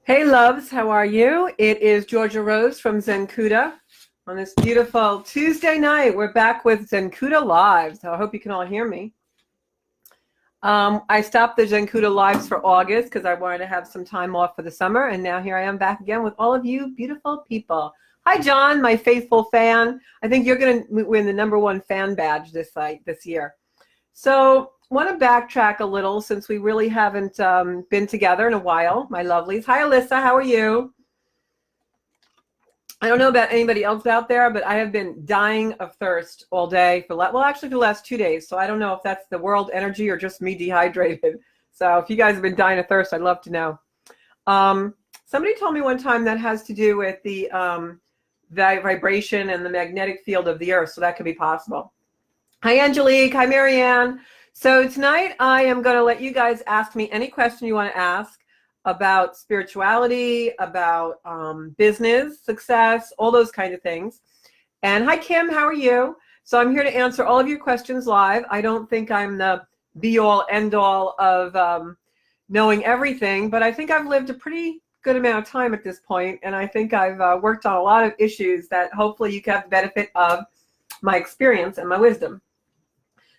Hey loves, how are you? It is Georgia Rose from Zencuda on this beautiful Tuesday night. We're back with Zencuda Live, so I hope you can all hear me. I stopped the Zencuda Lives for August because I wanted to have some time off for the summer, and now here I am back again with all of you beautiful people. Hi, John, my faithful fan. I think you're going to win the #1 fan badge this year. So I want to backtrack a little since we really haven't been together in a while, my lovelies. Hi, Alyssa. How are you? I don't know about anybody else out there, but I have been dying of thirst all day actually for the last 2 days. So I don't know if that's the world energy or just me dehydrated. So if you guys have been dying of thirst, I'd love to know. Somebody told me one time that has to do with the vibration and the magnetic field of the earth. So that could be possible. Hi, Angelique. Hi, Marianne. So tonight I am going to let you guys ask me any question you want to ask about spirituality, about business, success, all those kind of things. And hi, Kim, how are you? So I'm here to answer all of your questions live. I don't think I'm the be-all, end-all of knowing everything, but I think I've lived a pretty good amount of time at this point, and I think I've worked on a lot of issues that hopefully you can have the benefit of my experience and my wisdom.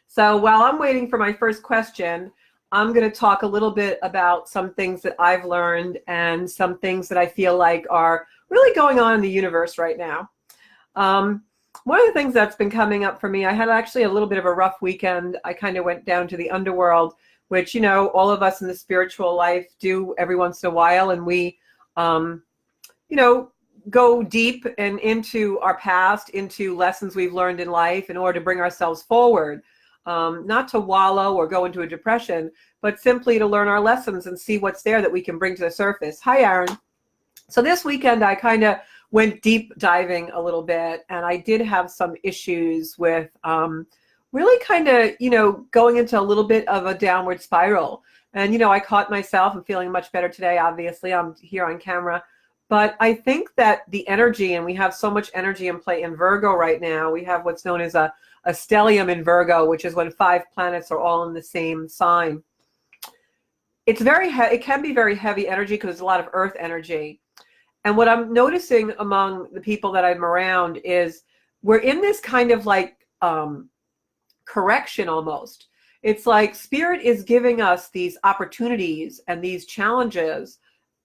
So while I'm waiting for my first question, I'm going to talk a little bit about some things that I've learned and some things that I feel like are really going on in the universe right now. One of the things that's been coming up for me, I had actually a little bit of a rough weekend. I kind of went down to the underworld, which, you know, all of us in the spiritual life do every once in a while. And we, go deep and into our past, into lessons we've learned in life in order to bring ourselves forward. Not to wallow or go into a depression, but simply to learn our lessons and see what's there that we can bring to the surface. Hi, Aaron. So this weekend, I kind of went deep diving a little bit, and I did have some issues with really kind of, going into a little bit of a downward spiral. And, I caught myself. I'm feeling much better today, obviously. I'm here on camera. But I think that the energy, and we have so much energy in play in Virgo right now. We have what's known as a stellium in Virgo, which is when 5 planets are all in the same sign. It's it can be very heavy energy because there's a lot of earth energy. And what I'm noticing among the people that I'm around is we're in this kind of like correction almost. It's like Spirit is giving us these opportunities and these challenges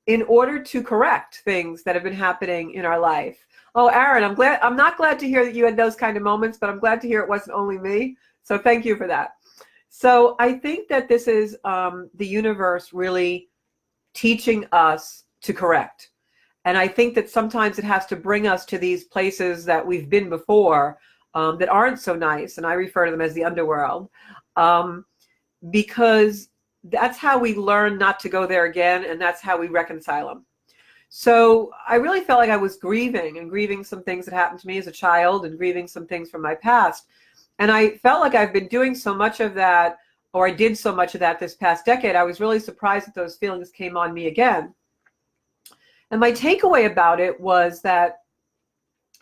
in order to correct things that have been happening in our life. Oh, Aaron, I'm not glad to hear that you had those kind of moments, but I'm glad to hear it wasn't only me. So thank you for that. So I think that this is the universe really teaching us to correct. And I think that sometimes it has to bring us to these places that we've been before that aren't so nice. And I refer to them as the underworld, because that's how we learn not to go there again. And that's how we reconcile them. So I really felt like I was grieving some things that happened to me as a child and grieving some things from my past. And I felt like I've been doing so much of that, or I did so much of that this past decade. I was really surprised that those feelings came on me again. And my takeaway about it was that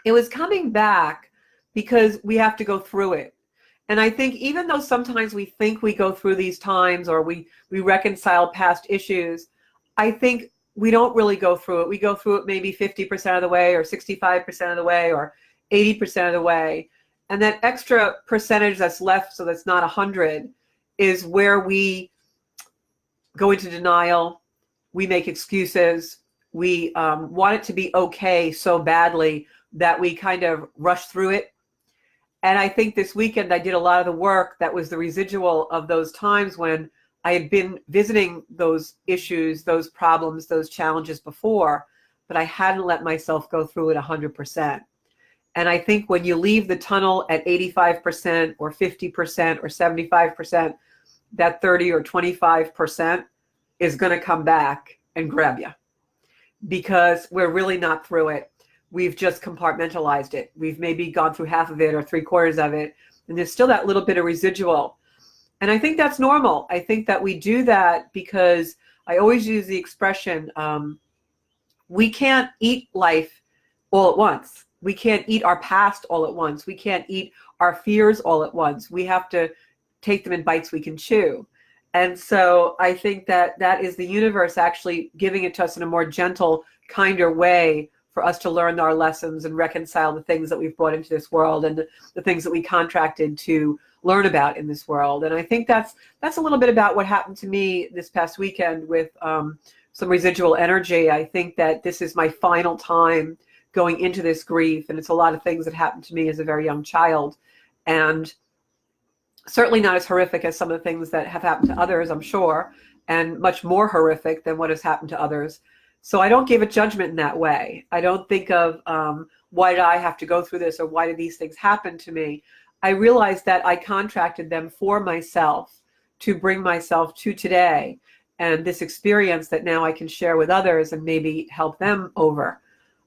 it was coming back because we have to go through it. And I think even though sometimes we think we go through these times or we reconcile past issues, I think we don't really go through it. We go through it maybe 50% of the way or 65% of the way or 80% of the way. And that extra percentage that's left, so that's not 100, is where we go into denial. We make excuses. We want it to be okay so badly that we kind of rush through it. And I think this weekend I did a lot of the work that was the residual of those times when I had been visiting those issues, those problems, those challenges before, but I hadn't let myself go through it 100%. And I think when you leave the tunnel at 85% or 50% or 75%, that 30 or 25% is going to come back and grab you because we're really not through it. We've just compartmentalized it. We've maybe gone through half of it or 3/4 of it, and there's still that little bit of residual. And I think that's normal. I think that we do that because I always use the expression, we can't eat life all at once. We can't eat our past all at once. We can't eat our fears all at once. We have to take them in bites we can chew. And so I think that that is the universe actually giving it to us in a more gentle, kinder way for us to learn our lessons and reconcile the things that we've brought into this world and the things that we contracted to learn about in this world. And I think that's a little bit about what happened to me this past weekend with some residual energy. I think that this is my final time going into this grief, and it's a lot of things that happened to me as a very young child, and certainly not as horrific as some of the things that have happened to others, I'm sure, and much more horrific than what has happened to others. So I don't give a judgment in that way. I don't think of why did I have to go through this, or why did these things happen to me. I realized that I contracted them for myself to bring myself to today and this experience that now I can share with others and maybe help them over.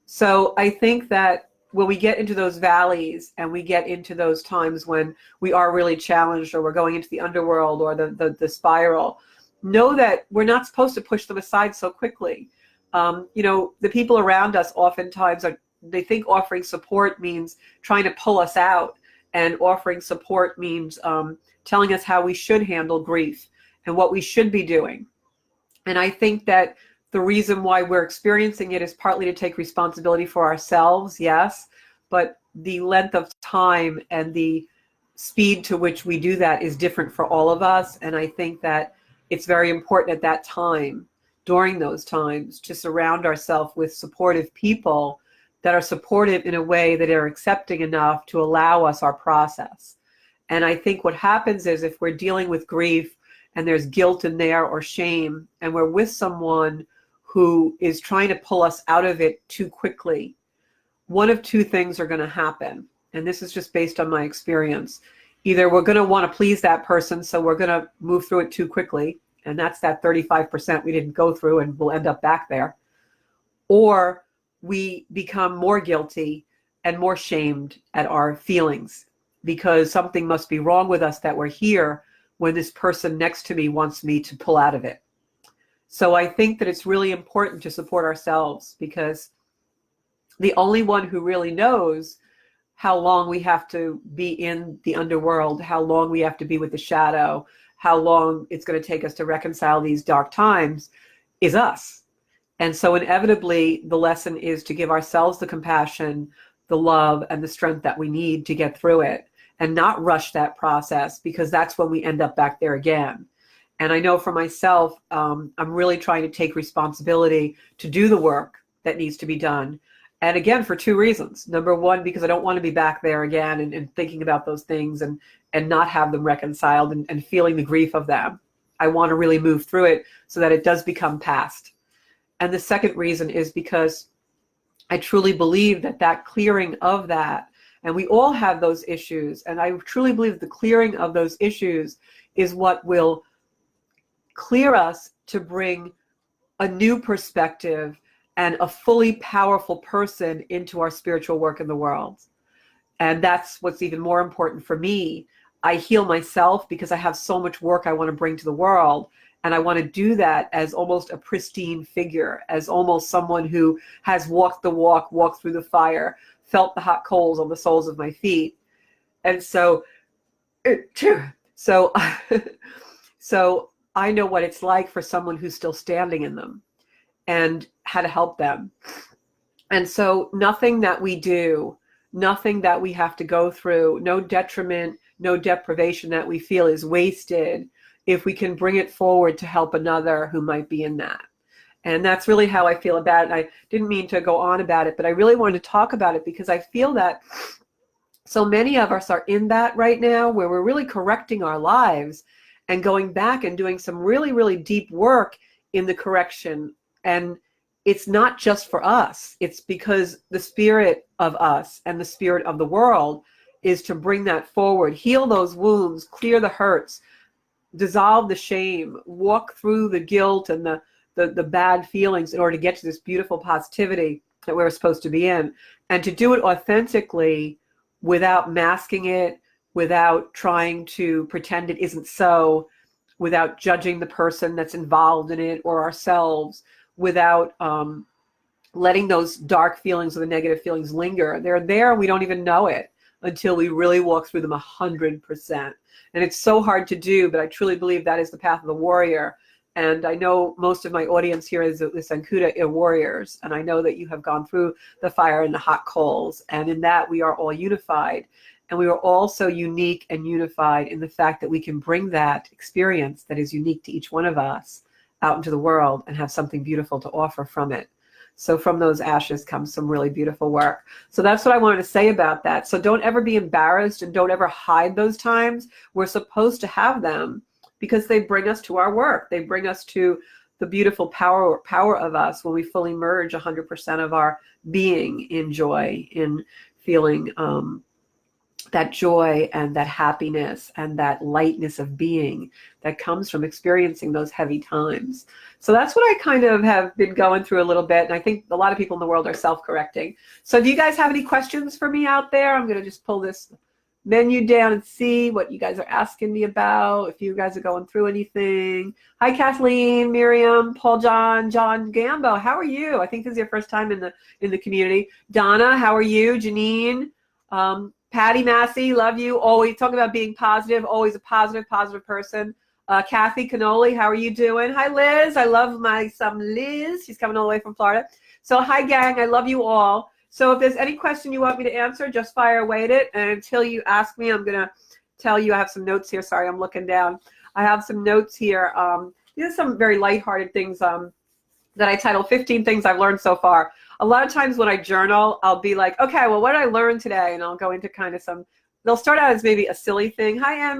So I think that when we get into those valleys and we get into those times when we are really challenged, or we're going into the underworld or the spiral, know that we're not supposed to push them aside so quickly. The people around us oftentimes they think offering support means trying to pull us out, and offering support means telling us how we should handle grief and what we should be doing. And I think that the reason why we're experiencing it is partly to take responsibility for ourselves, yes, but the length of time and the speed to which we do that is different for all of us. And I think that it's very important at that time, during those times, to surround ourselves with supportive people that are supportive in a way that are accepting enough to allow us our process. And I think what happens is, if we're dealing with grief and there's guilt in there or shame, and we're with someone who is trying to pull us out of it too quickly, one of two things are going to happen. And this is just based on my experience. Either we're going to want to please that person, so we're going to move through it too quickly, and that's that 35% we didn't go through, and we'll end up back there. Or we become more guilty and more shamed at our feelings, because something must be wrong with us that we're here when this person next to me wants me to pull out of it. So I think that it's really important to support ourselves, because the only one who really knows how long we have to be in the underworld, how long we have to be with the shadow, how long it's going to take us to reconcile these dark times, is us. And so inevitably, the lesson is to give ourselves the compassion, the love, and the strength that we need to get through it, and not rush that process, because that's when we end up back there again. And I know for myself, I'm really trying to take responsibility to do the work that needs to be done. And again, for two reasons. Number one, because I don't want to be back there again and thinking about those things and not have them reconciled and feeling the grief of them. I want to really move through it so that it does become past. And the second reason is because I truly believe that clearing of that, and we all have those issues, and I truly believe the clearing of those issues is what will clear us to bring a new perspective and a fully powerful person into our spiritual work in the world. And that's what's even more important for me. I heal myself because I have so much work I want to bring to the world. And I want to do that as almost a pristine figure, as almost someone who has walked the walk, walked through the fire, felt the hot coals on the soles of my feet. And so I know what it's like for someone who's still standing in them, and how to help them. And so nothing that we do, nothing that we have to go through, no detriment, no deprivation that we feel is wasted if we can bring it forward to help another who might be in that. And that's really how I feel about it. And I didn't mean to go on about it, but I really wanted to talk about it because I feel that so many of us are in that right now, where we're really correcting our lives and going back and doing some really, really deep work in the correction. And it's not just for us. It's because the spirit of us and the spirit of the world is to bring that forward, heal those wounds, clear the hurts, dissolve the shame, walk through the guilt and the bad feelings in order to get to this beautiful positivity that we're supposed to be in. And to do it authentically, without masking it, without trying to pretend it isn't so, without judging the person that's involved in it or ourselves, without letting those dark feelings or the negative feelings linger. They're there, we don't even know it. until we really walk through them 100%. And it's so hard to do, but I truly believe that is the path of the warrior. And I know most of my audience here is the Sankuta warriors, and I know that you have gone through the fire and the hot coals, and in that we are all unified. And we are all so unique and unified in the fact that we can bring that experience that is unique to each one of us out into the world and have something beautiful to offer from it. So from those ashes comes some really beautiful work. So that's what I wanted to say about that. So don't ever be embarrassed and don't ever hide those times. We're supposed to have them because they bring us to our work. They bring us to the beautiful power of us when we fully merge 100% of our being in joy, in feeling that joy and that happiness and that lightness of being that comes from experiencing those heavy times. So that's what I kind of have been going through a little bit. And I think a lot of people in the world are self-correcting. So do you guys have any questions for me out there? I'm going to just pull this menu down and see what you guys are asking me about, if you guys are going through anything. Hi, Kathleen, Miriam, Paul John Gambo. How are you? I think this is your first time in the community. Donna, how are you? Janine, Patty Massey, love you. Always talking about being positive, always a positive person. Kathy Canoli, how are you doing? Hi, Liz. I love my son Liz. She's coming all the way from Florida. So hi, gang. I love you all. So if there's any question you want me to answer, just fire away at it. And until you ask me, I'm going to tell you I have some notes here. Sorry, I'm looking down. I have some notes here. These are some very lighthearted things that I titled 15 Things I've Learned So Far. A lot of times when I journal, I'll be like, okay, well, what did I learn today? And I'll go into kind of some, they'll start out as maybe a silly thing. Hi,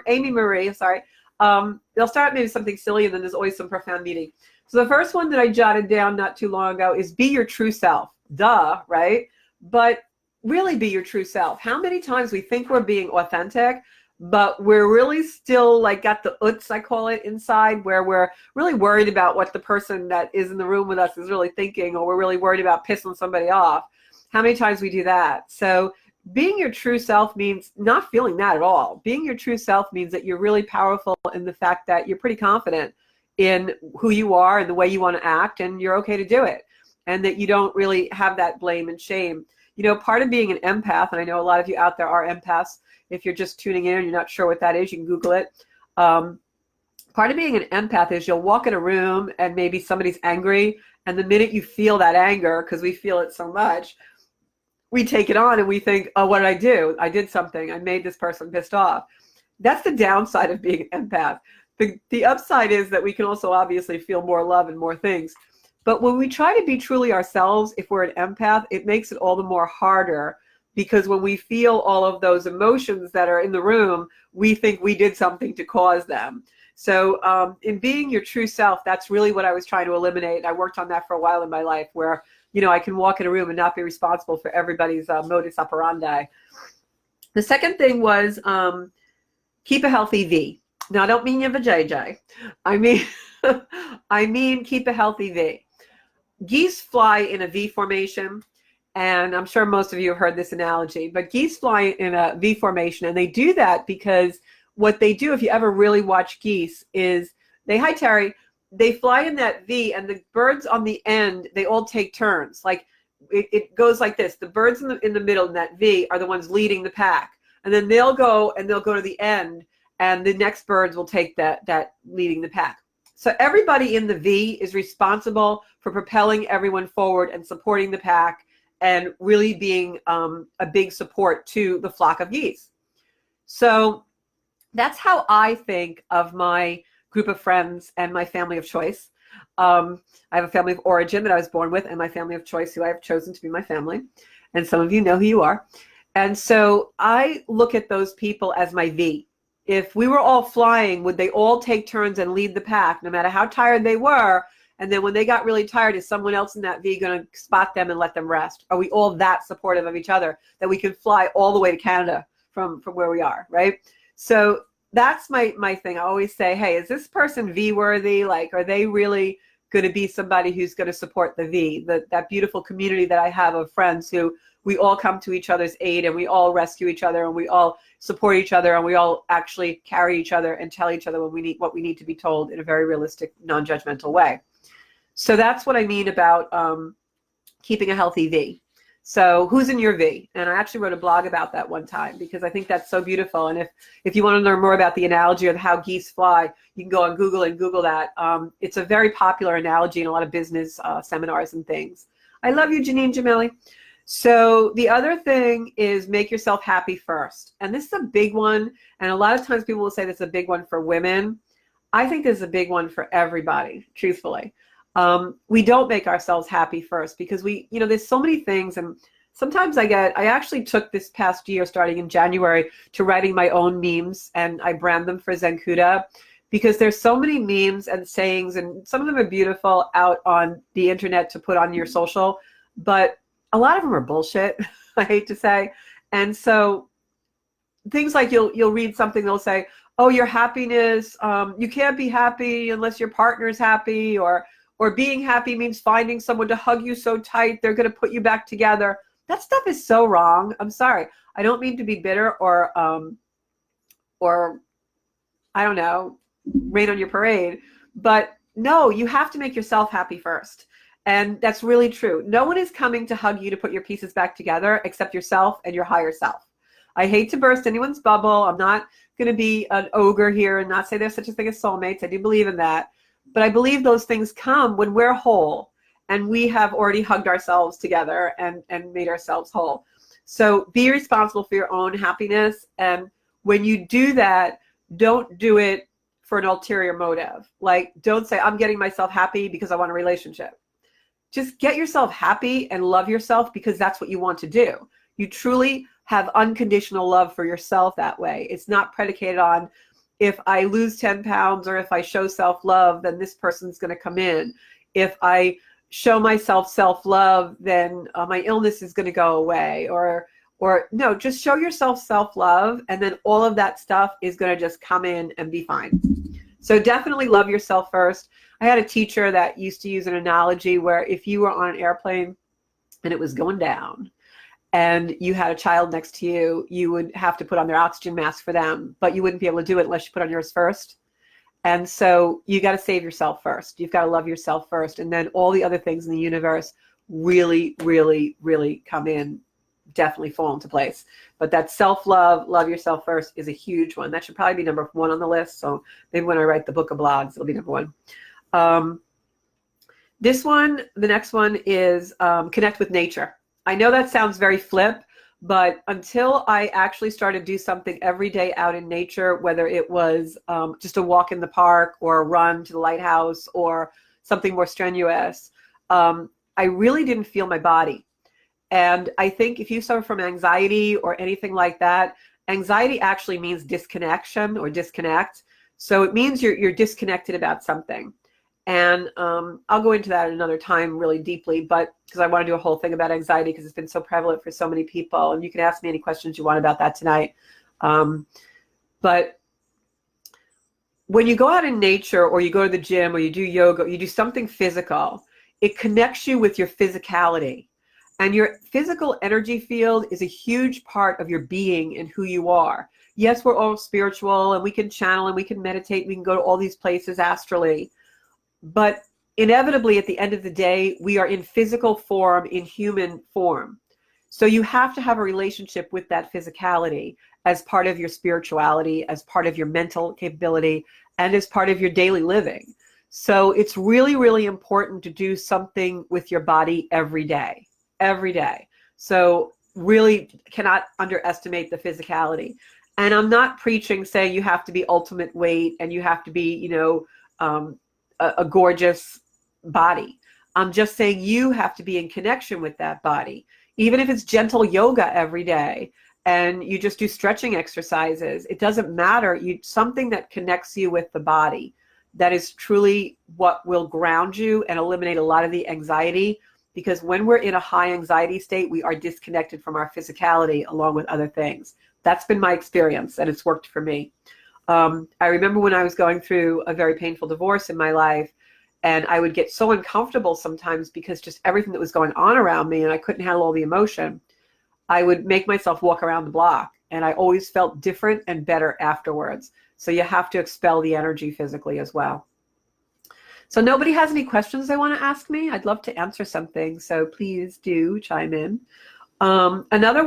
Amy Marie, sorry. They'll start maybe something silly, and then there's always some profound meaning. So the first one that I jotted down not too long ago is be your true self. Duh, right? But really be your true self. How many times we think we're being authentic, but we're really still like got the oots, I call it, inside, where we're really worried about what the person that is in the room with us is really thinking, or we're really worried about pissing somebody off. How many times we do that? So being your true self means not feeling that at all. Being your true self means that you're really powerful in the fact that you're pretty confident in who you are and the way you want to act, and you're okay to do it. And that you don't really have that blame and shame. You know, part of being an empath, and I know a lot of you out there are empaths. If you're just tuning in and you're not sure what that is, you can Google it. Part of being an empath is you'll walk in a room and maybe somebody's angry, and the minute you feel that anger, because we feel it so much, we take it on and we think, oh, what did I do? I did something. I made this person pissed off. That's the downside of being an empath. The upside is that we can also obviously feel more love and more things. But when we try to be truly ourselves, if we're an empath, it makes it all the more harder, because when we feel all of those emotions that are in the room, we think we did something to cause them. So in being your true self, that's really what I was trying to eliminate. I worked on that for a while in my life, where, you know, I can walk in a room and not be responsible for everybody's modus operandi. The second thing was keep a healthy V. Now, I don't mean you have a JJ. I mean, I mean keep a healthy V. Geese fly in a V formation, and I'm sure most of you have heard this analogy, but geese fly in a V formation, and they do that because what they do, if you ever really watch geese, is hi Terry, they fly in that V, and the birds on the end, they all take turns. Like it goes like this. The birds in the middle in that V are the ones leading the pack, and then they'll go to the end, and the next birds will take that leading the pack. So everybody in the V is responsible for propelling everyone forward and supporting the pack, and really being a big support to the flock of geese. So that's how I think of my group of friends and my family of choice. I have a family of origin that I was born with, and my family of choice who I have chosen to be my family. And some of you know who you are. And so I look at those people as my V. If we were all flying, would they all take turns and lead the pack, no matter how tired they were? And then when they got really tired, is someone else in that V going to spot them and let them rest? Are we all that supportive of each other that we can fly all the way to Canada from where we are, right? So that's my thing. I always say, hey, is this person V worthy? Like, are they really going to be somebody who's going to support the V? That beautiful community that I have of friends who we all come to each other's aid, and we all rescue each other, and we all support each other, and we all actually carry each other and tell each other what we need to be told in a very realistic, non-judgmental way. So that's what I mean about keeping a healthy V. So who's in your V? And I actually wrote a blog about that one time because I think that's so beautiful. And if you want to learn more about the analogy of how geese fly, you can go on Google and Google that. It's a very popular analogy in a lot of business seminars and things. I love you, Janine Jamili. So the other thing is make yourself happy first. And this is a big one. And a lot of times people will say this is a big one for women. I think this is a big one for everybody, truthfully. We don't make ourselves happy first because there's so many things. And sometimes I actually took this past year, starting in January, to writing my own memes, and I brand them for Zenkuda because there's so many memes and sayings, and some of them are beautiful out on the internet to put on your social, but a lot of them are bullshit, I hate to say. And so things like you'll read something, they'll say, oh, your happiness, you can't be happy unless your partner's happy, or being happy means finding someone to hug you so tight they're going to put you back together. That stuff is so wrong. I'm sorry. I don't mean to be bitter or I don't know, rain on your parade. But no, you have to make yourself happy first. And that's really true. No one is coming to hug you to put your pieces back together except yourself and your higher self. I hate to burst anyone's bubble. I'm not going to be an ogre here and not say there's such a thing as soulmates. I do believe in that. But I believe those things come when we're whole and we have already hugged ourselves together and made ourselves whole. So be responsible for your own happiness. And when you do that, don't do it for an ulterior motive. Like, don't say, I'm getting myself happy because I want a relationship. Just get yourself happy and love yourself because that's what you want to do. You truly have unconditional love for yourself that way. It's not predicated on, if I lose 10 pounds or if I show self-love, then this person's going to come in. If I show myself self-love, then my illness is going to go away. Or no, just show yourself self-love, and then all of that stuff is going to just come in and be fine. So definitely love yourself first. I had a teacher that used to use an analogy where if you were on an airplane and it was going down, and you had a child next to you, you would have to put on their oxygen mask for them, but you wouldn't be able to do it unless you put on yours first. And so you got to save yourself first. You've got to love yourself first. And then all the other things in the universe really, really, really come in, definitely fall into place. But that self-love, love yourself first, is a huge one. That should probably be number one on the list. So maybe when I write the book of blogs, it'll be number one. The next one is connect with nature. I know that sounds very flip, but until I actually started to do something every day out in nature, whether it was just a walk in the park or a run to the lighthouse or something more strenuous, I really didn't feel my body. And I think if you suffer from anxiety or anything like that, anxiety actually means disconnection or disconnect. So it means you're disconnected about something. And I'll go into that another time really deeply, but because I want to do a whole thing about anxiety because it's been so prevalent for so many people. And you can ask me any questions you want about that tonight. But when you go out in nature or you go to the gym or you do yoga, you do something physical, it connects you with your physicality. And your physical energy field is a huge part of your being and who you are. Yes, we're all spiritual and we can channel and we can meditate. We can go to all these places astrally. But inevitably, at the end of the day, we are in physical form, in human form. So you have to have a relationship with that physicality as part of your spirituality, as part of your mental capability, and as part of your daily living. So it's really, really important to do something with your body every day, every day. So really cannot underestimate the physicality. And I'm not preaching saying you have to be ultimate weight and you have to be, a gorgeous body. I'm just saying you have to be in connection with that body. Even if it's gentle yoga every day and you just do stretching exercises, it doesn't matter. Something that connects you with the body. That is truly what will ground you and eliminate a lot of the anxiety, because when we're in a high anxiety state, we are disconnected from our physicality along with other things. That's been my experience and it's worked for me. I remember when I was going through a very painful divorce in my life, and I would get so uncomfortable sometimes because just everything that was going on around me and I couldn't handle all the emotion, I would make myself walk around the block, and I always felt different and better afterwards. So you have to expel the energy physically as well. So nobody has any questions they want to ask me? I'd love to answer something, so please do chime in. Another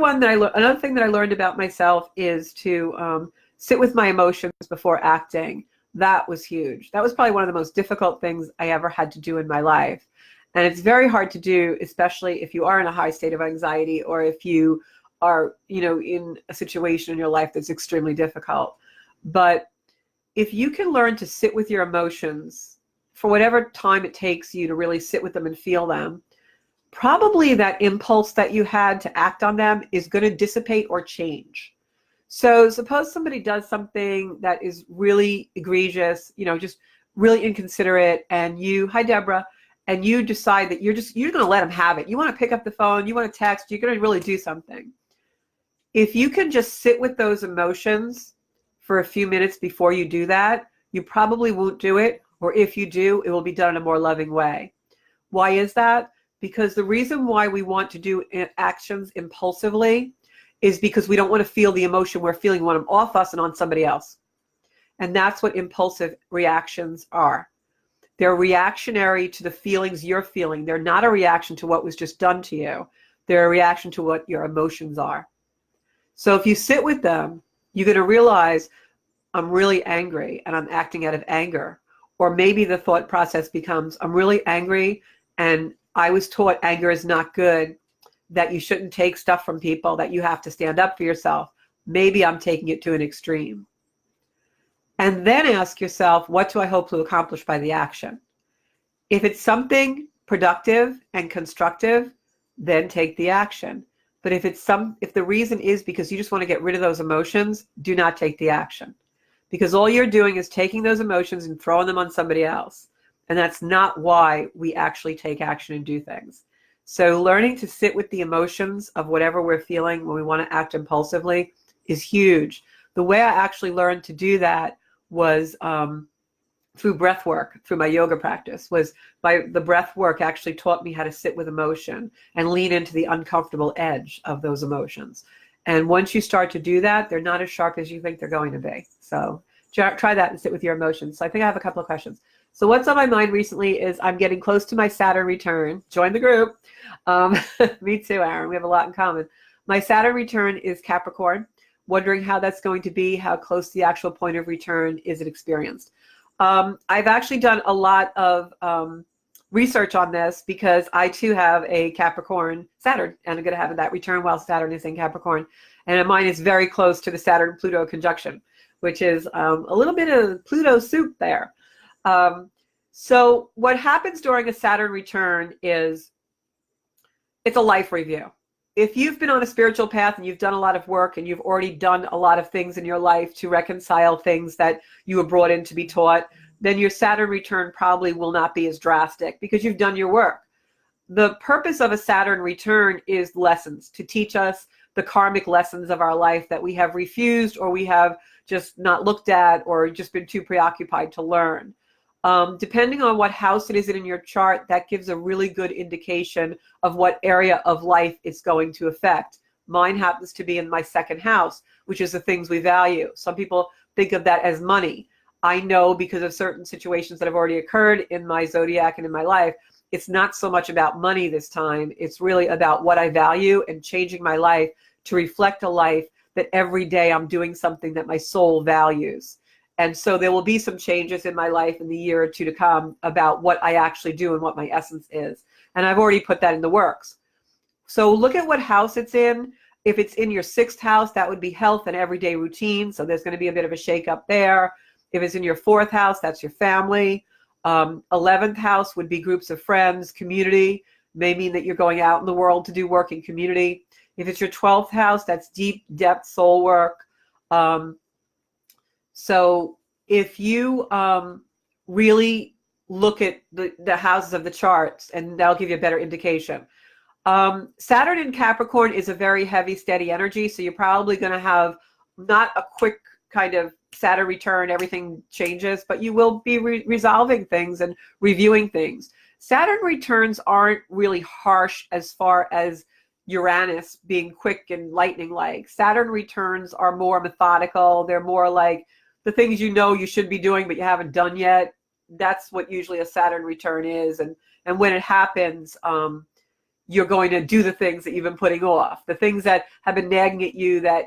thing that I learned about myself is to sit with my emotions before acting. That was huge. That was probably one of the most difficult things I ever had to do in my life. And it's very hard to do, especially if you are in a high state of anxiety or if you are, in a situation in your life that's extremely difficult. But if you can learn to sit with your emotions for whatever time it takes you to really sit with them and feel them, probably that impulse that you had to act on them is going to dissipate or change. So suppose somebody does something that is really egregious, just really inconsiderate, and hi Deborah, and you decide that you're going to let them have it. You want to pick up the phone, you want to text, you're going to really do something. If you can just sit with those emotions for a few minutes before you do that, you probably won't do it, or if you do, it will be done in a more loving way. Why is that? Because the reason why we want to do actions impulsively is because we don't want to feel the emotion we're feeling. We want them off us and on somebody else. And that's what impulsive reactions are. They're reactionary to the feelings you're feeling. They're not a reaction to what was just done to you. They're a reaction to what your emotions are. So if you sit with them, you're going to realize, I'm really angry and I'm acting out of anger. Or maybe the thought process becomes, I'm really angry and I was taught anger is not good, that you shouldn't take stuff from people, that you have to stand up for yourself. Maybe I'm taking it to an extreme. And then ask yourself, what do I hope to accomplish by the action? If it's something productive and constructive, then take the action. But if the reason is because you just want to get rid of those emotions, do not take the action. Because all you're doing is taking those emotions and throwing them on somebody else. And that's not why we actually take action and do things. So learning to sit with the emotions of whatever we're feeling when we want to act impulsively is huge. The way I actually learned to do that was through breath work, through my yoga practice. The breath work actually taught me how to sit with emotion and lean into the uncomfortable edge of those emotions. And once you start to do that, they're not as sharp as you think they're going to be. So try that and sit with your emotions. So I think I have a couple of questions. So what's on my mind recently is I'm getting close to my Saturn return. Join the group. Me too, Aaron. We have a lot in common. My Saturn return is Capricorn. Wondering how that's going to be, how close the actual point of return is it experienced. I've actually done a lot of research on this because I too have a Capricorn Saturn, and I'm going to have that return while Saturn is in Capricorn. And mine is very close to the Saturn-Pluto conjunction, which is a little bit of Pluto soup there. So what happens during a Saturn return is it's a life review. If you've been on a spiritual path and you've done a lot of work and you've already done a lot of things in your life to reconcile things that you were brought in to be taught, then your Saturn return probably will not be as drastic because you've done your work. The purpose of a Saturn return is lessons, to teach us the karmic lessons of our life that we have refused or we have just not looked at or just been too preoccupied to learn. Depending on what house it is in your chart, that gives a really good indication of what area of life it's going to affect. Mine happens to be in my second house, which is the things we value. Some people think of that as money. I know because of certain situations that have already occurred in my zodiac and in my life, it's not so much about money this time. It's really about what I value and changing my life to reflect a life that every day I'm doing something that my soul values. And so there will be some changes in my life in the year or two to come about what I actually do and what my essence is. And I've already put that in the works. So look at what house it's in. If it's in your sixth house, that would be health and everyday routine. So there's going to be a bit of a shake up there. If it's in your fourth house, that's your family. 11th house would be groups of friends, community. May mean that you're going out in the world to do work in community. If it's your 12th house, that's deep depth soul work. So if you really look at the houses of the charts, and that'll give you a better indication. Saturn in Capricorn is a very heavy, steady energy. So you're probably going to have not a quick kind of Saturn return, everything changes, but you will be resolving things and reviewing things. Saturn returns aren't really harsh as far as Uranus being quick and lightning-like. Saturn returns are more methodical. They're more like the things you know you should be doing but you haven't done yet. That's what usually a Saturn return is. And when it happens, you're going to do the things that you've been putting off, the things that have been nagging at you that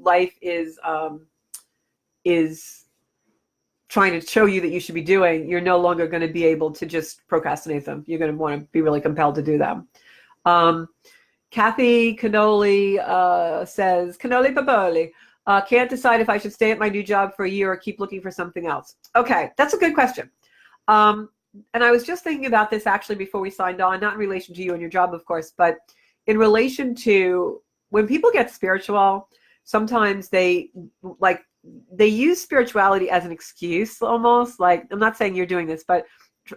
life is trying to show you that you should be doing. You're no longer going to be able to just procrastinate them. You're going to want to be really compelled to do them. Kathy Cannoli says, Cannoli Papoli, can't decide if I should stay at my new job for a year or keep looking for something else. Okay, that's a good question. And I was just thinking about this actually before we signed on, not in relation to you and your job, of course, but in relation to when people get spiritual, sometimes they use spirituality as an excuse almost. Like, I'm not saying you're doing this, but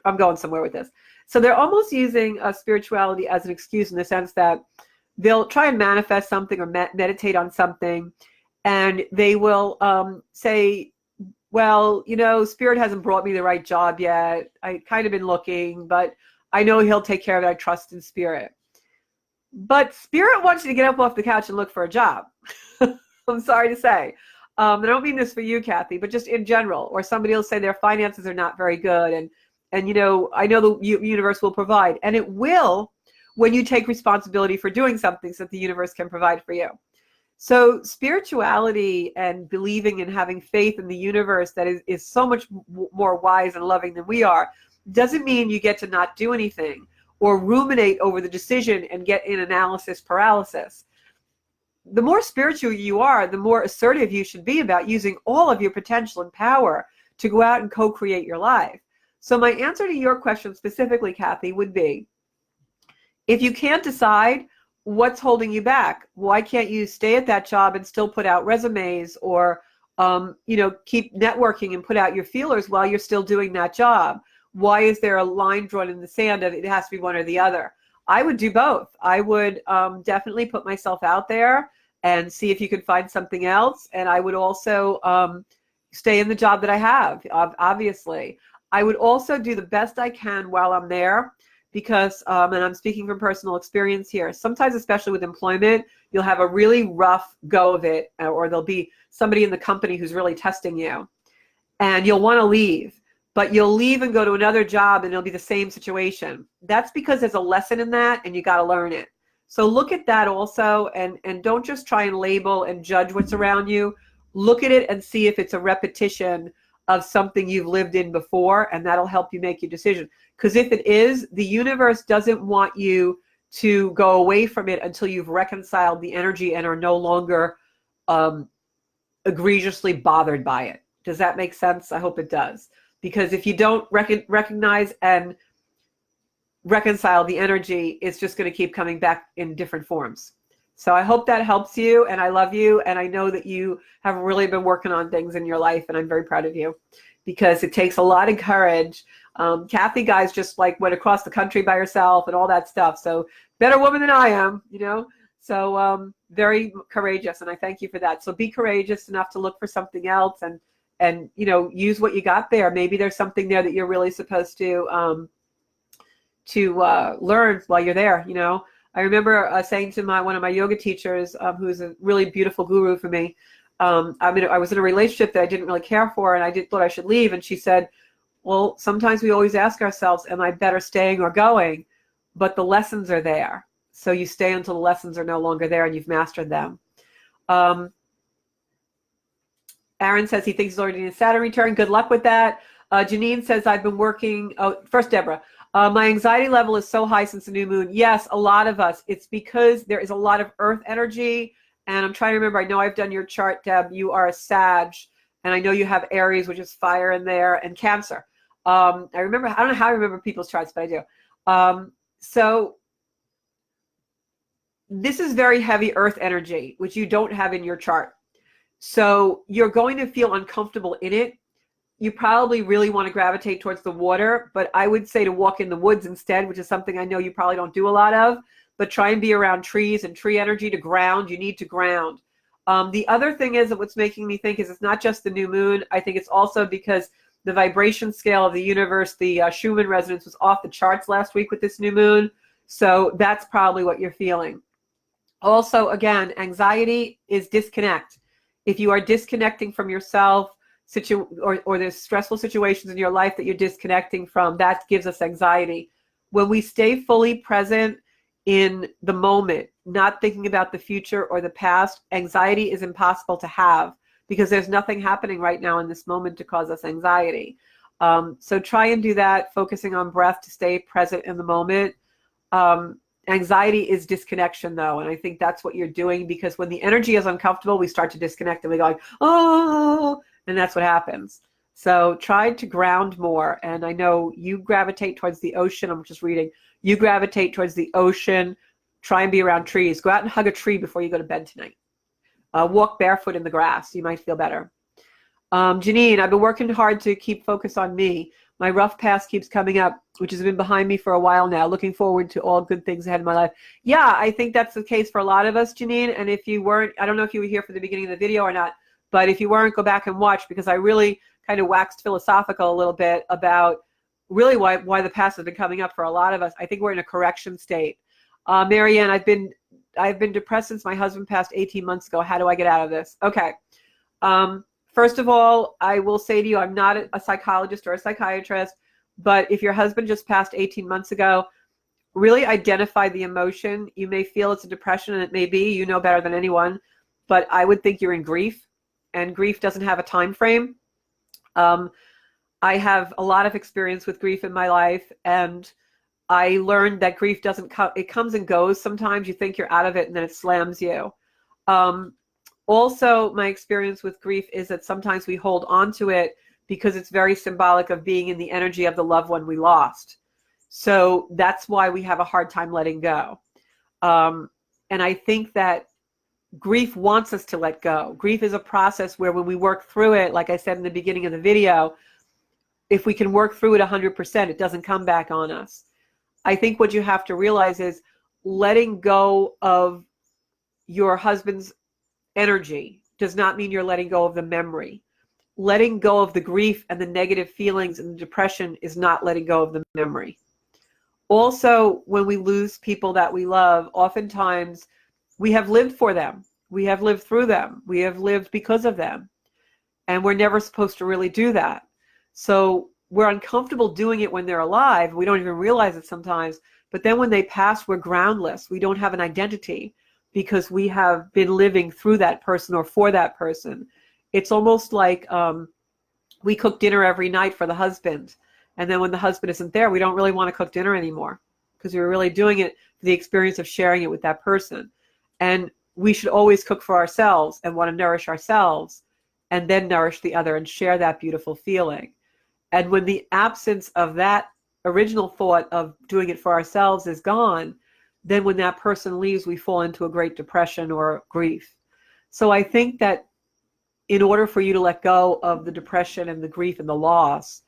I'm going somewhere with this. So they're almost using spirituality as an excuse in the sense that they'll try and manifest something or meditate on something, and they will say, well, Spirit hasn't brought me the right job yet. I kind of been looking, but I know he'll take care of it. I trust in Spirit. But Spirit wants you to get up off the couch and look for a job. I'm sorry to say. I don't mean this for you, Kathy, but just in general. Or somebody will say their finances are not very good, and I know the universe will provide, and it will when you take responsibility for doing something so that the universe can provide for you. So spirituality and believing and having faith in the universe that is so much more wise and loving than we are doesn't mean you get to not do anything or ruminate over the decision and get in analysis paralysis. The more spiritual you are, the more assertive you should be about using all of your potential and power to go out and co-create your life. So my answer to your question specifically, Kathy, would be, if you can't decide, what's holding you back? Why can't you stay at that job and still put out resumes, or keep networking and put out your feelers while you're still doing that job? Why is there a line drawn in the sand of it has to be one or the other? I would do both. I would definitely put myself out there and see if you could find something else. And I would also stay in the job that I have, obviously. I would also do the best I can while I'm there, because, and I'm speaking from personal experience here, sometimes, especially with employment, you'll have a really rough go of it, or there'll be somebody in the company who's really testing you, and you'll want to leave, but you'll leave and go to another job and it'll be the same situation. That's because there's a lesson in that and you got to learn it. So look at that also, and don't just try and label and judge what's around you. Look at it and see if it's a repetition of something you've lived in before, and that'll help you make your decision. Because if it is, the universe doesn't want you to go away from it until you've reconciled the energy and are no longer egregiously bothered by it. Does that make sense? I hope it does. Because if you don't recognize and reconcile the energy, it's just going to keep coming back in different forms. So I hope that helps you, and I love you, and I know that you have really been working on things in your life, and I'm very proud of you, because it takes a lot of courage. Kathy, guys, just went across the country by herself and all that stuff. So better woman than I am, So very courageous, and I thank you for that. So be courageous enough to look for something else, and use what you got there. Maybe there's something there that you're really supposed to learn while you're there. I remember saying to one of my yoga teachers, who's a really beautiful guru for me, I was in a relationship that I didn't really care for, and I thought I should leave. And she said, well, sometimes we always ask ourselves, am I better staying or going? But the lessons are there. So you stay until the lessons are no longer there and you've mastered them. Aaron says he thinks he's already in a Saturn return. Good luck with that. Janine says, I've been working. First, Deborah. My anxiety level is so high since the new moon. Yes, a lot of us. It's because there is a lot of earth energy. And I'm trying to remember, I know I've done your chart, Deb. You are a Sag. And I know you have Aries, which is fire in there, and Cancer. I don't know how I remember people's charts, but I do. So this is very heavy earth energy, which you don't have in your chart. So you're going to feel uncomfortable in it. You probably really want to gravitate towards the water, but I would say to walk in the woods instead, which is something I know you probably don't do a lot of, but try and be around trees and tree energy to ground. You need to ground. The other thing is that what's making me think is it's not just the new moon. I think it's also because the vibration scale of the universe, the Schumann resonance, was off the charts last week with this new moon. So that's probably what you're feeling. Also, again, anxiety is disconnect. If you are disconnecting from yourself, or there's stressful situations in your life that you're disconnecting from, that gives us anxiety. When we stay fully present in the moment, not thinking about the future or the past. Anxiety is impossible to have because there's nothing happening right now in this moment to cause us anxiety. So try and do that, focusing on breath to stay present in the moment. Anxiety is disconnection, though, and I think that's what you're doing, because when the energy is uncomfortable, we start to disconnect and we go like, oh, and that's what happens. So try to ground more. And I know you gravitate towards the ocean. I'm just reading. You gravitate towards the ocean. Try and be around trees. Go out and hug a tree before you go to bed tonight. Walk barefoot in the grass. You might feel better. Janine, I've been working hard to keep focus on me. My rough past keeps coming up, which has been behind me for a while now. Looking forward to all good things ahead in my life. Yeah, I think that's the case for a lot of us, Janine. And if you weren't, I don't know if you were here for the beginning of the video or not, but if you weren't, go back and watch, because I really kind of waxed philosophical a little bit about really why the past has been coming up for a lot of us. I think we're in a correction state. Marianne, I've been depressed since my husband passed 18 months ago. How do I get out of this? Okay. First of all, I will say to you, I'm not a psychologist or a psychiatrist, but if your husband just passed 18 months ago, really identify the emotion. You may feel it's a depression, and it may be, you know better than anyone, but I would think you're in grief, and grief doesn't have a time frame. I have a lot of experience with grief in my life, and I learned that grief doesn't come, it comes and goes. Sometimes you think you're out of it and then it slams you. Also, my experience with grief is that sometimes we hold on to it because it's very symbolic of being in the energy of the loved one we lost. So that's why we have a hard time letting go. And I think that grief wants us to let go. Grief is a process where when we work through it, like I said in the beginning of the video, if we can work through it 100%, it doesn't come back on us. I think what you have to realize is letting go of your husband's energy does not mean you're letting go of the memory. Letting go of the grief and the negative feelings and the depression is not letting go of the memory. Also, when we lose people that we love, oftentimes we have lived for them. We have lived through them. We have lived because of them. And we're never supposed to really do that. So we're uncomfortable doing it when they're alive. We don't even realize it sometimes. But then when they pass, we're groundless. We don't have an identity because we have been living through that person or for that person. It's almost like we cook dinner every night for the husband. And then when the husband isn't there, we don't really want to cook dinner anymore because we were really doing it for the experience of sharing it with that person. And we should always cook for ourselves and want to nourish ourselves and then nourish the other and share that beautiful feeling. And when the absence of that original thought of doing it for ourselves is gone, then when that person leaves, we fall into a great depression or grief. So I think that in order for you to let go of the depression and the grief and the loss,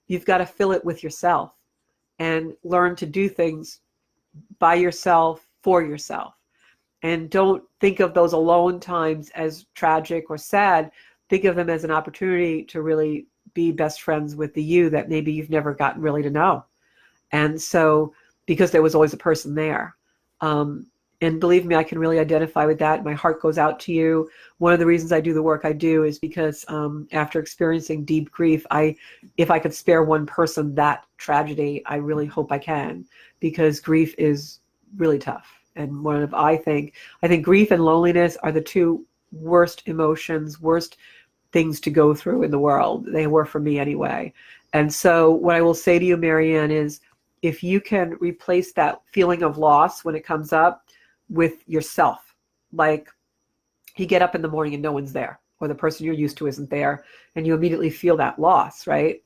you've got to fill it with yourself and learn to do things by yourself, for yourself. And don't think of those alone times as tragic or sad. Think of them as an opportunity to really be best friends with the you that maybe you've never gotten really to know. And so, because there was always a person there. And believe me, I can really identify with that. My heart goes out to you. One of the reasons I do the work I do is because after experiencing deep grief, if I could spare one person that tragedy, I really hope I can, because grief is really tough. And I think grief and loneliness are the two worst emotions, worst things to go through in the world. They were for me anyway. And so what I will say to you, Marianne, is if you can replace that feeling of loss when it comes up with yourself, like you get up in the morning and no one's there, or the person you're used to isn't there, and you immediately feel that loss, right?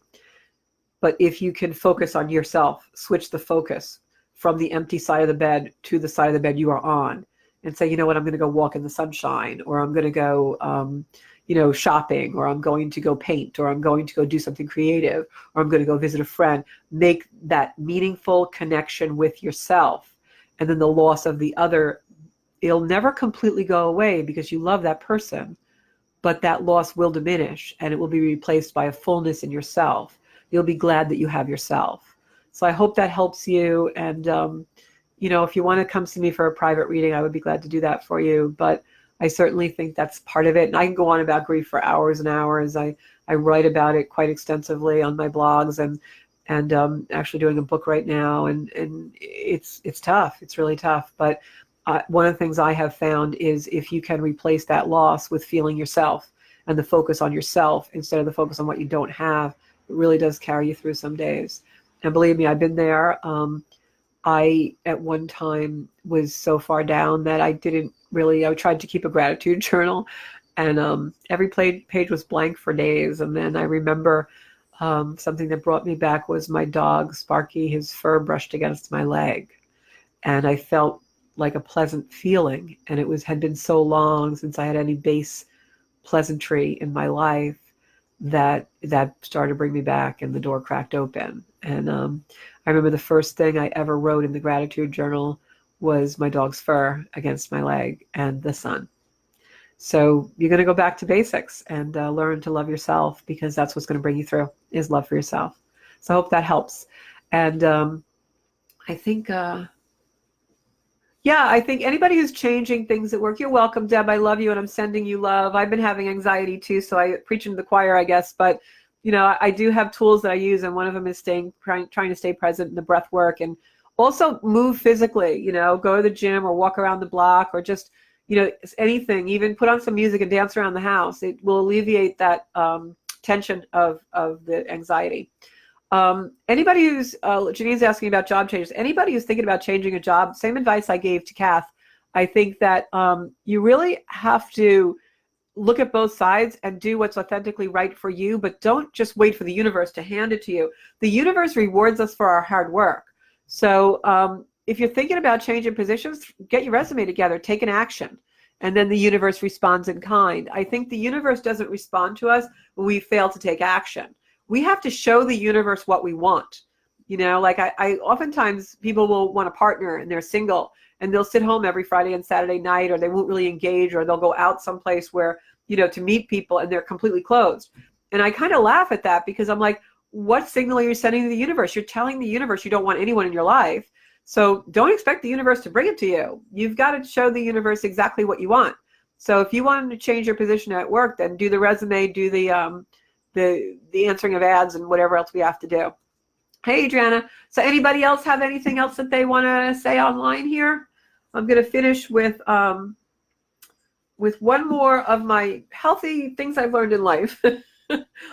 But if you can focus on yourself, switch the focus from the empty side of the bed to the side of the bed you are on, and say, you know what, I'm going to go walk in the sunshine, or I'm going to go shopping, or I'm going to go paint, or I'm going to go do something creative, or I'm going to go visit a friend. Make that meaningful connection with yourself. And then the loss of the other, it'll never completely go away because you love that person, but that loss will diminish and it will be replaced by a fullness in yourself. You'll be glad that you have yourself. So I hope that helps you. And, if you want to come see me for a private reading, I would be glad to do that for you. But I certainly think that's part of it. And I can go on about grief for hours and hours. I write about it quite extensively on my blogs and and actually doing a book right now, and it's tough. It's really tough. But one of the things I have found is if you can replace that loss with feeling yourself and the focus on yourself instead of the focus on what you don't have, it really does carry you through some days. And believe me, I've been there. I, at one time, was so far down that I tried to keep a gratitude journal, and every page was blank for days. And then I remember something that brought me back was my dog, Sparky, his fur brushed against my leg. And I felt like a pleasant feeling. And had been so long since I had any base pleasantry in my life that started to bring me back, and the door cracked open. And I remember the first thing I ever wrote in the gratitude journal was my dog's fur against my leg and the sun. So you're going to go back to basics and learn to love yourself, because that's what's going to bring you through, is love for yourself. So I hope that helps. And I think, I think anybody who's changing things at work, you're welcome, Deb. I love you, and I'm sending you love. I've been having anxiety too, so I preach into the choir, I guess. But I do have tools that I use, and one of them is trying to stay present in the breath work, and also move physically. Go to the gym or walk around the block, or just anything. Even put on some music and dance around the house. It will alleviate that tension of the anxiety. Anybody who's Janine's asking about job changes. Anybody who's thinking about changing a job, same advice I gave to Kath. I think that you really have to look at both sides and do what's authentically right for you, but don't just wait for the universe to hand it to you. The universe rewards us for our hard work. So if you're thinking about changing positions, get your resume together, take an action, and then the universe responds in kind. I think the universe doesn't respond to us when we fail to take action. We have to show the universe what we want. Like I oftentimes people will want a partner and they're single, and they'll sit home every Friday and Saturday night, or they won't really engage, or they'll go out someplace where, to meet people, and they're completely closed. And I kind of laugh at that, because I'm like, what signal are you sending to the universe? You're telling the universe you don't want anyone in your life. So don't expect the universe to bring it to you. You've got to show the universe exactly what you want. So if you wanted to change your position at work, then do the resume, do the answering of ads, and whatever else we have to do. Hey, Adriana. So anybody else have anything else that they want to say online here? I'm going to finish with one more of my healthy things I've learned in life. I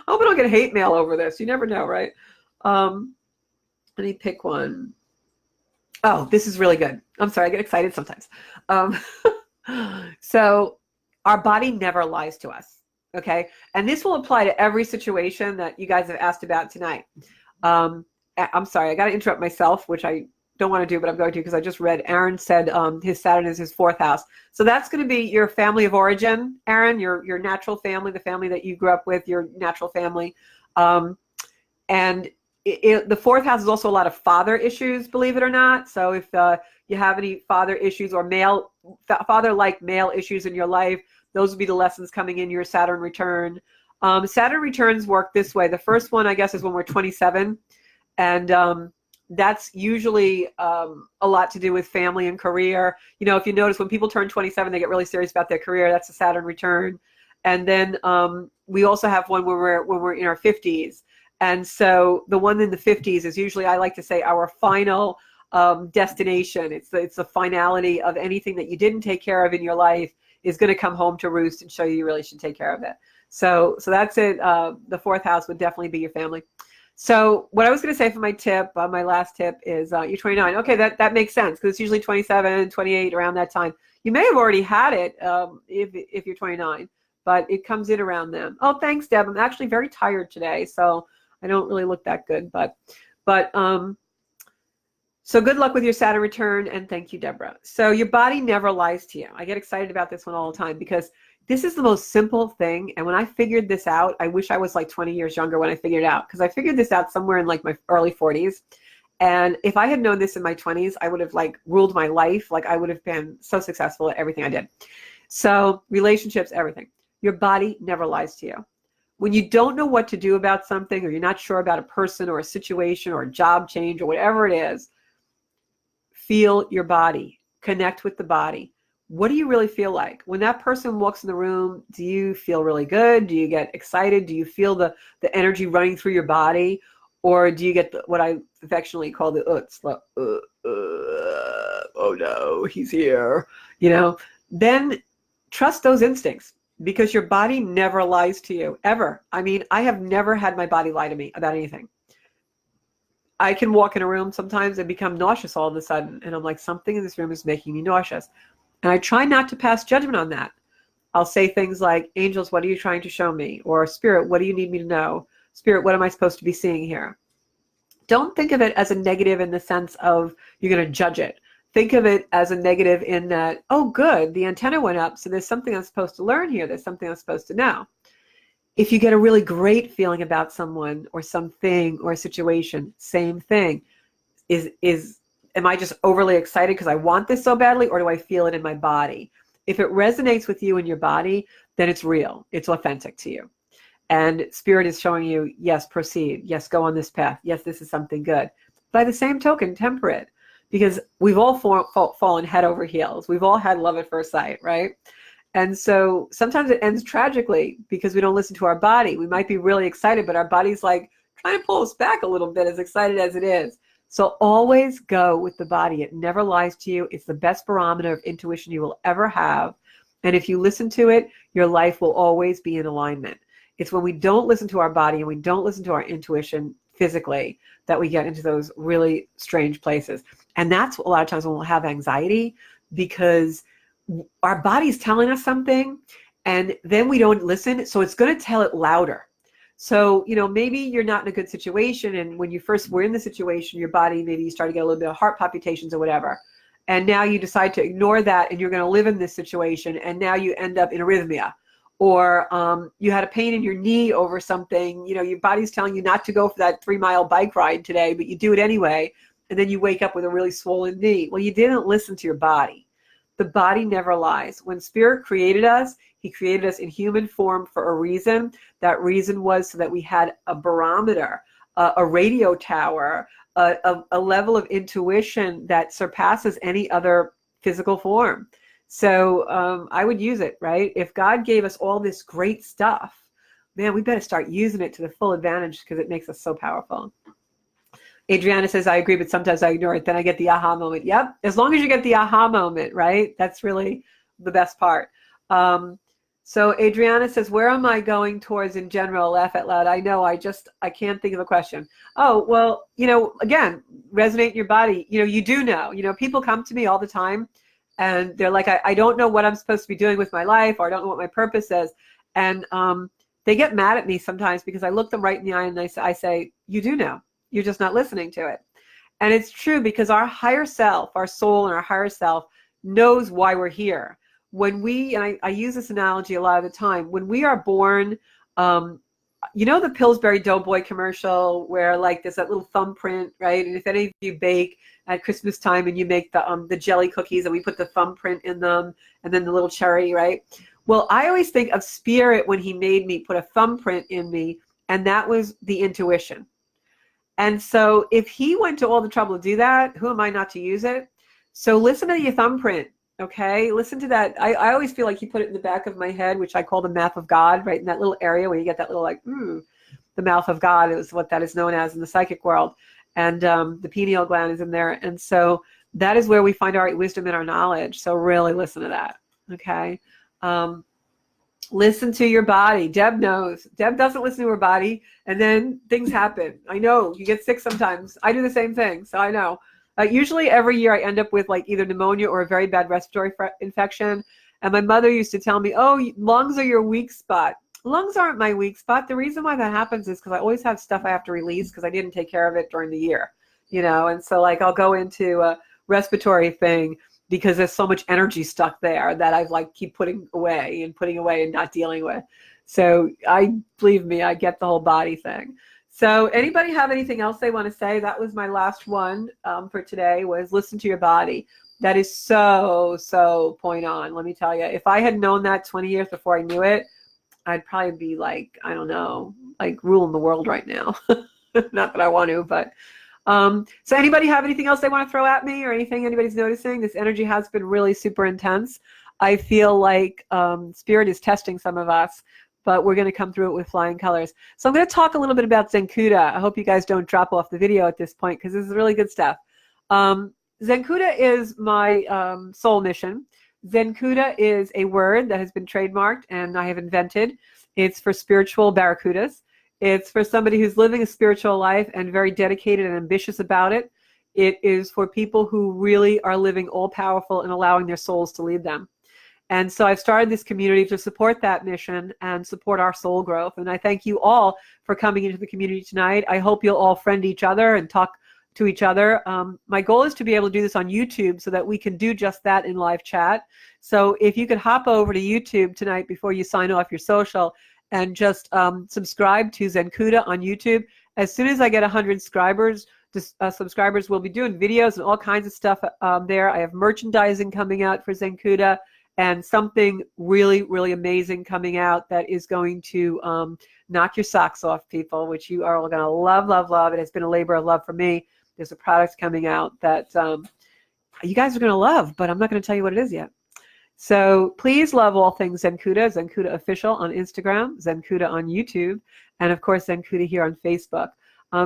hope I don't get hate mail over this. You never know, right? Let me pick one. Oh, this is really good. I'm sorry, I get excited sometimes. So our body never lies to us. Okay. And this will apply to every situation that you guys have asked about tonight. I'm sorry, I got to interrupt myself, which I don't want to do, but I'm going to, because I just read Aaron said his Saturn is his 4th house. So that's going to be your family of origin, Aaron, your natural family, the family that you grew up with, your natural family. And the 4th house is also a lot of father issues, believe it or not. So if you have any father issues or father-like male issues in your life, those would be the lessons coming in your Saturn return. Saturn returns work this way. The first one, I guess, is when we're 27. And that's usually a lot to do with family and career. If you notice, when people turn 27, they get really serious about their career. That's a Saturn return. And then we also have one when we're in our 50s. And so the one in the 50s is usually, I like to say, our final destination. It's the finality of anything that you didn't take care of in your life is going to come home to roost and show you really should take care of it. So that's it. The 4th house would definitely be your family. So what I was going to say for my tip, my last tip is you're 29. Okay, that makes sense, because it's usually 27, 28, around that time. You may have already had it if you're 29, but it comes in around then. Oh, thanks, Deb. I'm actually very tired today, so I don't really look that good. But so good luck with your Saturn return, and thank you, Deborah. So your body never lies to you. I get excited about this one all the time, because this is the most simple thing. And when I figured this out, I wish I was like 20 years younger when I figured it out, because I figured this out somewhere in like my early 40s. And if I had known this in my 20s, I would have like ruled my life. Like I would have been so successful at everything I did. So relationships, everything. Your body never lies to you. When you don't know what to do about something, or you're not sure about a person or a situation or a job change or whatever it is, feel your body, connect with the body. What do you really feel like? When that person walks in the room, do you feel really good? Do you get excited? Do you feel the energy running through your body? Or do you get what I affectionately call the uts, like, oh no, he's here, then trust those instincts, because your body never lies to you, ever. I mean, I have never had my body lie to me about anything. I can walk in a room sometimes and become nauseous all of a sudden, and I'm like, something in this room is making me nauseous. And I try not to pass judgment on that. I'll say things like, angels, what are you trying to show me? Or spirit, what do you need me to know? Spirit, what am I supposed to be seeing here? Don't think of it as a negative in the sense of you're going to judge it. Think of it as a negative in that, oh, good, the antenna went up, so there's something I'm supposed to learn here. There's something I'm supposed to know. If you get a really great feeling about someone or something or a situation, same thing. Am I just overly excited because I want this so badly, or do I feel it in my body? If it resonates with you in your body, then it's real. It's authentic to you. And spirit is showing you, yes, proceed. Yes, go on this path. Yes, this is something good. By the same token, temper it. Because we've all fallen head over heels. We've all had love at first sight, right? And so sometimes it ends tragically because we don't listen to our body. We might be really excited, but our body's like trying to pull us back a little bit, as excited as it is. So always go with the body. It never lies to you. It's the best barometer of intuition you will ever have. And if you listen to it, your life will always be in alignment. It's when we don't listen to our body and we don't listen to our intuition physically that we get into those really strange places. And that's a lot of times when we'll have anxiety, because our body's telling us something and then we don't listen. So it's going to tell it louder. So, maybe you're not in a good situation. And when you first were in the situation, your body, maybe you started to get a little bit of heart palpitations or whatever. And now you decide to ignore that and you're going to live in this situation. And now you end up in arrhythmia. Or you had a pain in your knee over something, your body's telling you not to go for that 3-mile bike ride today, but you do it anyway. And then you wake up with a really swollen knee. Well, you didn't listen to your body. The body never lies. When Spirit created us, he created us in human form for a reason. That reason was so that we had a barometer, a radio tower, a level of intuition that surpasses any other physical form. So I would use it, right? If God gave us all this great stuff, man, we better start using it to the full advantage because it makes us so powerful. Adriana says, I agree, but sometimes I ignore it. Then I get the aha moment. Yep. As long as you get the aha moment, right? That's really the best part. So Adriana says, where am I going towards in general? Laugh out loud. I know, I can't think of a question. Oh, well, again, resonate in your body. You do know, people come to me all the time and they're like, I don't know what I'm supposed to be doing with my life, or I don't know what my purpose is. And they get mad at me sometimes because I look them right in the eye and I say, you do know. You're just not listening to it. And it's true, because our higher self, our soul and our higher self knows why we're here. When we, and I use this analogy a lot of the time, when we are born, the Pillsbury Doughboy commercial where like there's that little thumbprint, right? And if any of you bake at Christmas time and you make the jelly cookies and we put the thumbprint in them and then the little cherry, right? Well, I always think of Spirit when he made me, put a thumbprint in me, and that was the intuition. And so if he went to all the trouble to do that, who am I not to use it? So listen to your thumbprint, okay? Listen to that. I always feel like he put it in the back of my head, which I call the mouth of God, right? In that little area where you get that little the mouth of God is what that is known as in the psychic world. And the pineal gland is in there. And so that is where we find our wisdom and our knowledge. So really listen to that, okay? Listen to your body. Deb knows. Deb doesn't listen to her body, and then things happen. I know. You get sick sometimes. I do the same thing, so I know. Usually every year I end up with like either pneumonia or a very bad respiratory infection. And my mother used to tell me, oh, lungs are your weak spot. Lungs aren't my weak spot. The reason why that happens is because I always have stuff I have to release because I didn't take care of it during the year, And so like I'll go into a respiratory thing because there's so much energy stuck there that I've like keep putting away and not dealing with. So believe me, I get the whole body thing. So anybody have anything else they want to say? That was my last one for today, was listen to your body. That is so point on. Let me tell you, if I had known that 20 years before I knew it, I'd probably be like, I don't know, like ruling the world right now. Not that I want to, but so anybody have anything else they want to throw at me or anything anybody's noticing? This energy has been really super intense. I feel like Spirit is testing some of us, but we're going to come through it with flying colors. So I'm going to talk a little bit about Zenkuda. I hope you guys don't drop off the video at this point, because this is really good stuff. Zenkuda is my soul mission. Zenkuda is a word that has been trademarked and I have invented. It's for spiritual barracudas. It's for somebody who's living a spiritual life and very dedicated and ambitious about it. It is for people who really are living all-powerful and allowing their souls to lead them. And so I've started this community to support that mission and support our soul growth. And I thank you all for coming into the community tonight. I hope you'll all friend each other and talk to each other. My goal is to be able to do this on YouTube so that we can do just that in live chat. So if you could hop over to YouTube tonight before you sign off your social and just subscribe to Zenkuda on YouTube. As soon as I get 100 subscribers, we'll be doing videos and all kinds of stuff there. I have merchandising coming out for Zenkuda and something really, really amazing coming out that is going to knock your socks off, people, which you are all going to love, love, love. It has been a labor of love for me. There's a product coming out that you guys are going to love, but I'm not going to tell you what it is yet. So please love all things Zenkuda, Zenkuda Official on Instagram, Zenkuda on YouTube, and of course Zenkuda here on Facebook.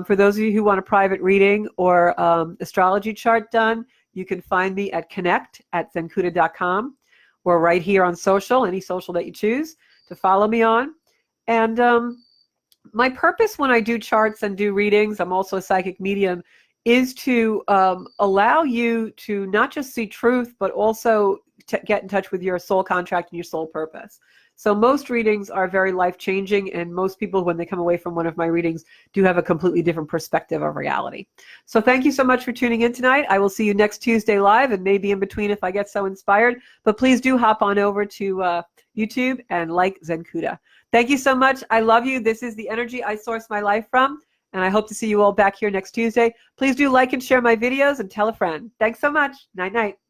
For those of you who want a private reading or astrology chart done, you can find me at connect@zenkuda.com or right here on social, any social that you choose to follow me on. And my purpose when I do charts and do readings, I'm also a psychic medium, is to allow you to not just see truth, but also to get in touch with your soul contract and your soul purpose. So most readings are very life-changing, and most people, when they come away from one of my readings, do have a completely different perspective of reality. So thank you so much for tuning in tonight. I will see you next Tuesday live, and maybe in between if I get so inspired. But please do hop on over to YouTube and like Zenkuda. Thank you so much. I love you. This is the energy I source my life from, and I hope to see you all back here next Tuesday. Please do like and share my videos and tell a friend. Thanks so much. Night, night.